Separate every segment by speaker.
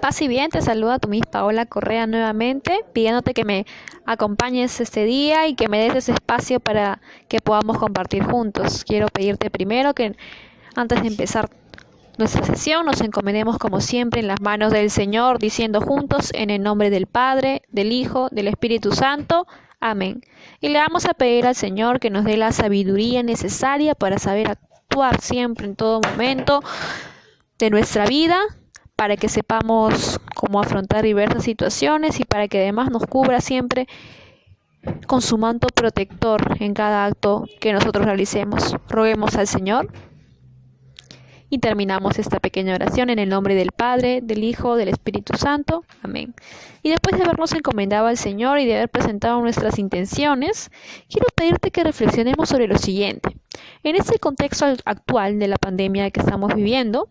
Speaker 1: Paz y bien, te saluda tu Miss Paola Correa nuevamente, pidiéndote que me acompañes este día y que me des ese espacio para que podamos compartir juntos. Quiero pedirte primero que antes de empezar nuestra sesión nos encomendemos como siempre en las manos del Señor, diciendo juntos en el nombre del Padre, del Hijo, del Espíritu Santo. Amén. Y le vamos a pedir al Señor que nos dé la sabiduría necesaria para saber actuar siempre en todo momento de nuestra vida, para que sepamos cómo afrontar diversas situaciones y para que además nos cubra siempre con su manto protector en cada acto que nosotros realicemos. Roguemos al Señor y terminamos esta pequeña oración en el nombre del Padre, del Hijo, del Espíritu Santo. Amén. Y después de habernos encomendado al Señor y de haber presentado nuestras intenciones, quiero pedirte que reflexionemos sobre lo siguiente. En este contexto actual de la pandemia que estamos viviendo,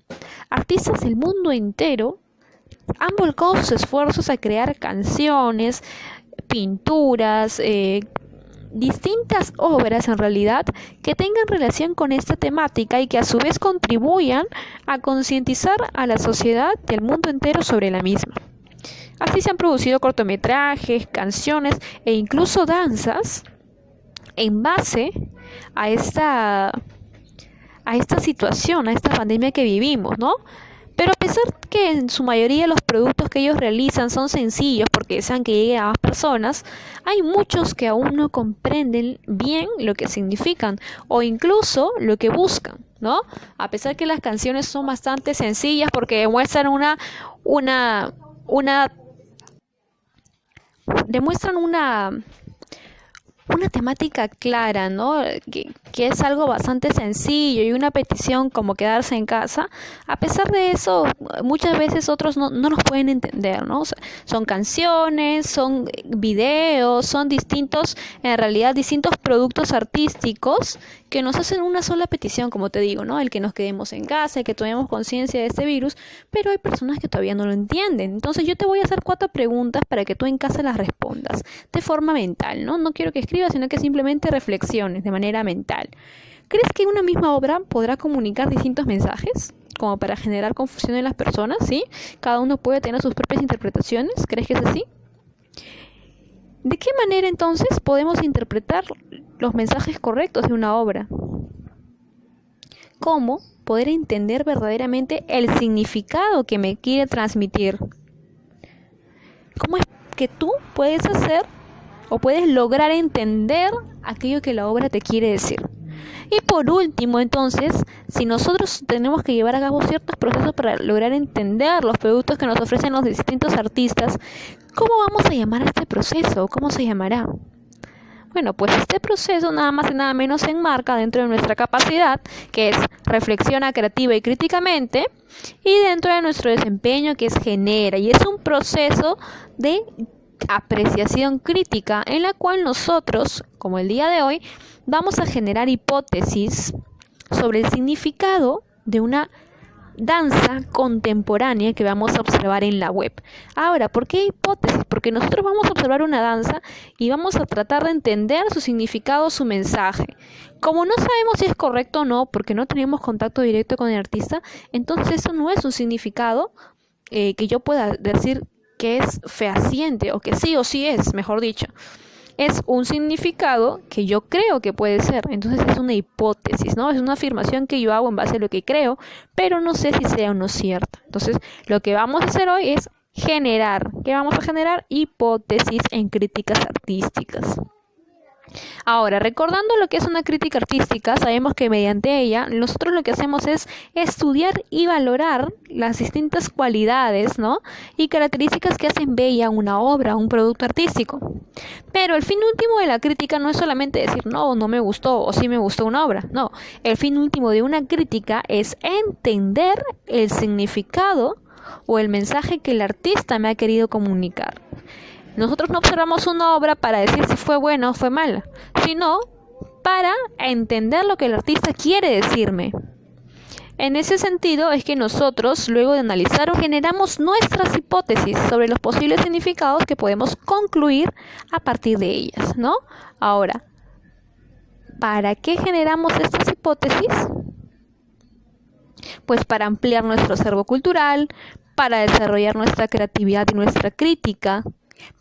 Speaker 1: artistas del mundo entero han volcado sus esfuerzos a crear canciones, pinturas, distintas obras en realidad que tengan relación con esta temática y que a su vez contribuyan a concientizar a la sociedad del mundo entero sobre la misma. Así se han producido cortometrajes, canciones e incluso danzas en base a esta situación, a esta pandemia que vivimos, ¿no? Pero a pesar que en su mayoría los productos que ellos realizan son sencillos porque desean que llegue a más personas, hay muchos que aún no comprenden bien lo que significan o incluso lo que buscan, ¿no? A pesar que las canciones son bastante sencillas porque demuestran una temática clara, ¿no? Que es algo bastante sencillo y una petición como quedarse en casa. A pesar de eso, muchas veces otros no los pueden entender, ¿no? O sea, son canciones, son videos, son distintos productos artísticos que nos hacen una sola petición, como te digo, ¿no? El que nos quedemos en casa, el que tomemos conciencia de este virus, pero hay personas que todavía no lo entienden. Entonces yo te voy a hacer 4 preguntas para que tú en casa las respondas de forma mental, ¿no? No quiero que escribas, sino que simplemente reflexiones de manera mental. ¿Crees que una misma obra podrá comunicar distintos mensajes? Como para generar confusión en las personas, ¿sí? Cada uno puede tener sus propias interpretaciones. ¿Crees que es así? ¿De qué manera entonces podemos interpretar los mensajes correctos de una obra? ¿Cómo poder entender verdaderamente el significado que me quiere transmitir? ¿Cómo es que tú puedes hacer o puedes lograr entender aquello que la obra te quiere decir? Y por último, entonces, si nosotros tenemos que llevar a cabo ciertos procesos para lograr entender los productos que nos ofrecen los distintos artistas, ¿cómo vamos a llamar a este proceso? ¿Cómo se llamará? Bueno, pues este proceso nada más y nada menos se enmarca dentro de nuestra capacidad, que es reflexiona creativa y críticamente, y dentro de nuestro desempeño, que es genera, y es un proceso de apreciación crítica en la cual nosotros, como el día de hoy, vamos a generar hipótesis sobre el significado de una danza contemporánea que vamos a observar en la web. Ahora, ¿por qué hipótesis? Porque nosotros vamos a observar una danza y vamos a tratar de entender su significado, su mensaje. Como no sabemos si es correcto o no, porque no tenemos contacto directo con el artista, entonces eso no es un significado que yo pueda decir que es fehaciente o que sí o sí es, mejor dicho. Es un significado que yo creo que puede ser. Entonces es una hipótesis, ¿no? Es una afirmación que yo hago en base a lo que creo, pero no sé si sea o no cierta. Entonces lo que vamos a hacer hoy es generar. ¿Qué vamos a generar? Hipótesis en críticas artísticas. Ahora, recordando lo que es una crítica artística, sabemos que mediante ella nosotros lo que hacemos es estudiar y valorar las distintas cualidades, ¿no? y características que hacen bella una obra, un producto artístico. Pero el fin último de la crítica no es solamente decir no me gustó o sí me gustó una obra. No, el fin último de una crítica es entender el significado o el mensaje que el artista me ha querido comunicar. Nosotros no observamos una obra para decir si fue buena o fue mala, sino para entender lo que el artista quiere decirme. En ese sentido es que nosotros, luego de analizar, generamos nuestras hipótesis sobre los posibles significados que podemos concluir a partir de ellas, ¿no? Ahora, ¿para qué generamos estas hipótesis? Pues para ampliar nuestro acervo cultural, para desarrollar nuestra creatividad y nuestra crítica,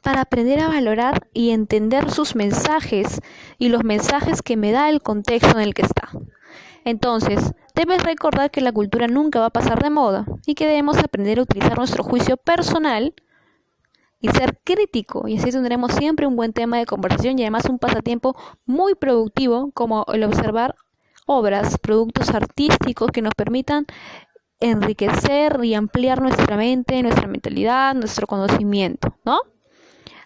Speaker 1: para aprender a valorar y entender sus mensajes y los mensajes que me da el contexto en el que está. Entonces, debes recordar que la cultura nunca va a pasar de moda y que debemos aprender a utilizar nuestro juicio personal y ser crítico, y así tendremos siempre un buen tema de conversación y además un pasatiempo muy productivo como el observar obras, productos artísticos que nos permitan enriquecer y ampliar nuestra mente, nuestra mentalidad, nuestro conocimiento, ¿no?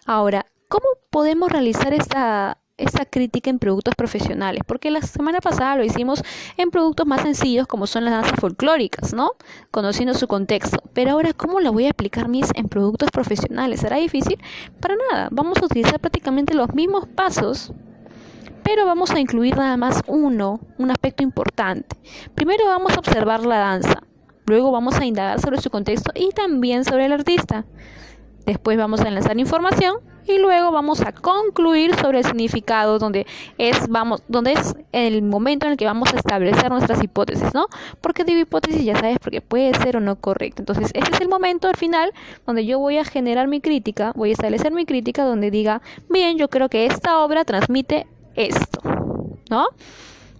Speaker 1: Ahora, ¿cómo podemos realizar esta crítica en productos profesionales? Porque la semana pasada lo hicimos en productos más sencillos como son las danzas folclóricas, ¿no? Conociendo su contexto. Pero ahora, ¿cómo la voy a aplicar en productos profesionales? ¿Será difícil? Para nada. Vamos a utilizar prácticamente los mismos pasos, pero vamos a incluir nada más un aspecto importante. Primero vamos a observar la danza. Luego vamos a indagar sobre su contexto y también sobre el artista. Después vamos a enlazar información y luego vamos a concluir sobre el significado, donde es el momento en el que vamos a establecer nuestras hipótesis, ¿no? ¿Por qué digo hipótesis? Ya sabes, porque puede ser o no correcto. Entonces, este es el momento al final donde yo voy a generar mi crítica, voy a establecer mi crítica donde diga, bien, yo creo que esta obra transmite esto, ¿no?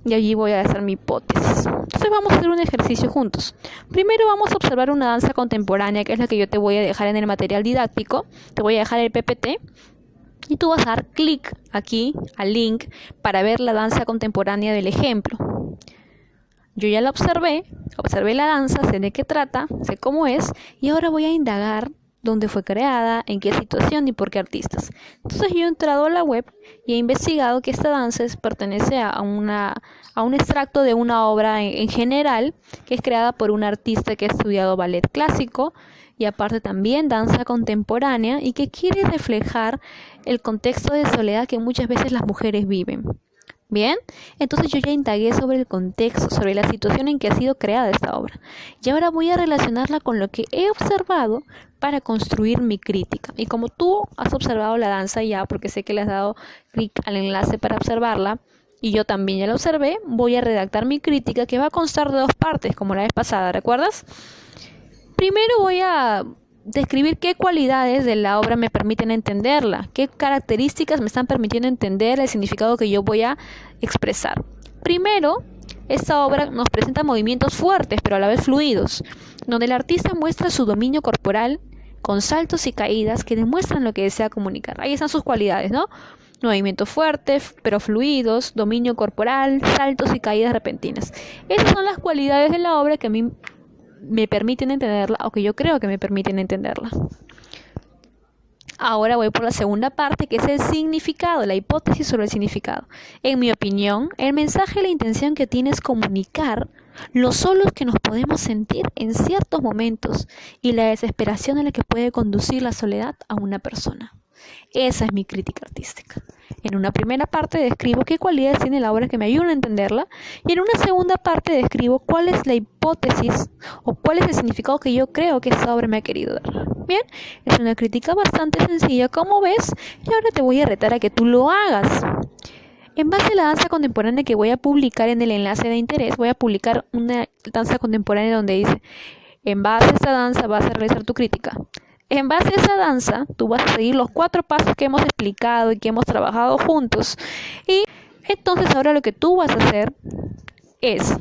Speaker 1: Y allí voy a hacer mi hipótesis. Entonces vamos a hacer un ejercicio juntos. Primero vamos a observar una danza contemporánea, que es la que yo te voy a dejar en el material didáctico. Te voy a dejar el PPT y tú vas a dar clic aquí al link para ver la danza contemporánea del ejemplo. Yo ya la observé la danza, sé de qué trata, sé cómo es y ahora voy a indagar dónde fue creada, en qué situación y por qué artistas. Entonces yo he entrado a la web y he investigado que esta danza pertenece a un extracto de una obra en general que es creada por un artista que ha estudiado ballet clásico y aparte también danza contemporánea y que quiere reflejar el contexto de soledad que muchas veces las mujeres viven. Bien, entonces yo ya indagué sobre el contexto, sobre la situación en que ha sido creada esta obra. Y ahora voy a relacionarla con lo que he observado para construir mi crítica. Y como tú has observado la danza ya, porque sé que le has dado clic al enlace para observarla, y yo también ya la observé, voy a redactar mi crítica que va a constar de 2 partes, como la vez pasada, ¿recuerdas? Primero voy a describir qué cualidades de la obra me permiten entenderla, qué características me están permitiendo entender el significado que yo voy a expresar. Primero, esta obra nos presenta movimientos fuertes, pero a la vez fluidos, donde el artista muestra su dominio corporal con saltos y caídas que demuestran lo que desea comunicar. Ahí están sus cualidades, ¿no? Movimientos fuertes, pero fluidos, dominio corporal, saltos y caídas repentinas. Esas son las cualidades de la obra que a mí me permiten entenderla o que yo creo que me permiten entenderla. Ahora voy por la segunda parte, que es el significado, la hipótesis sobre el significado. En mi opinión, el mensaje y la intención que tiene es comunicar lo solos que nos podemos sentir en ciertos momentos y la desesperación a la que puede conducir la soledad a una persona. Esa es mi crítica artística. En una primera parte describo qué cualidades tiene la obra que me ayudan a entenderla y en una segunda parte describo cuál es la hipótesis o cuál es el significado que yo creo que esta obra me ha querido dar. Bien, es una crítica bastante sencilla, como ves, y ahora te voy a retar a que tú lo hagas. En base a la danza contemporánea que voy a publicar en el enlace de interés, voy a publicar una danza contemporánea donde dice, en base a esta danza vas a realizar tu crítica. En base a esa danza, tú vas a seguir los 4 pasos que hemos explicado y que hemos trabajado juntos. Y entonces ahora lo que tú vas a hacer es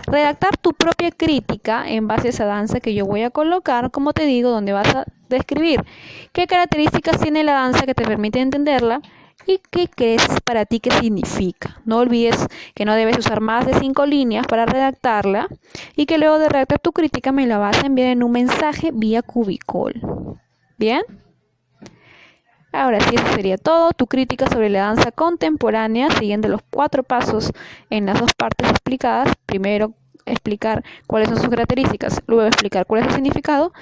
Speaker 1: redactar tu propia crítica en base a esa danza que yo voy a colocar, como te digo, donde vas a describir qué características tiene la danza que te permite entenderla y qué crees para ti que significa. No olvides que no debes usar más de 5 líneas para redactarla y que luego de redactar tu crítica me la vas a enviar en un mensaje vía Cubicall. ¿Bien? Ahora sí, eso sería todo. Tu crítica sobre la danza contemporánea, siguiendo los 4 pasos en las 2 partes explicadas. Primero explicar cuáles son sus características, luego explicar cuál es el significado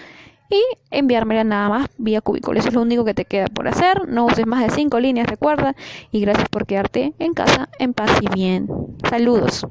Speaker 1: y enviármela nada más vía Cubicall. Eso es lo único que te queda por hacer. No uses más de 5 líneas, recuerda. Y gracias por quedarte en casa en paz y bien. Saludos.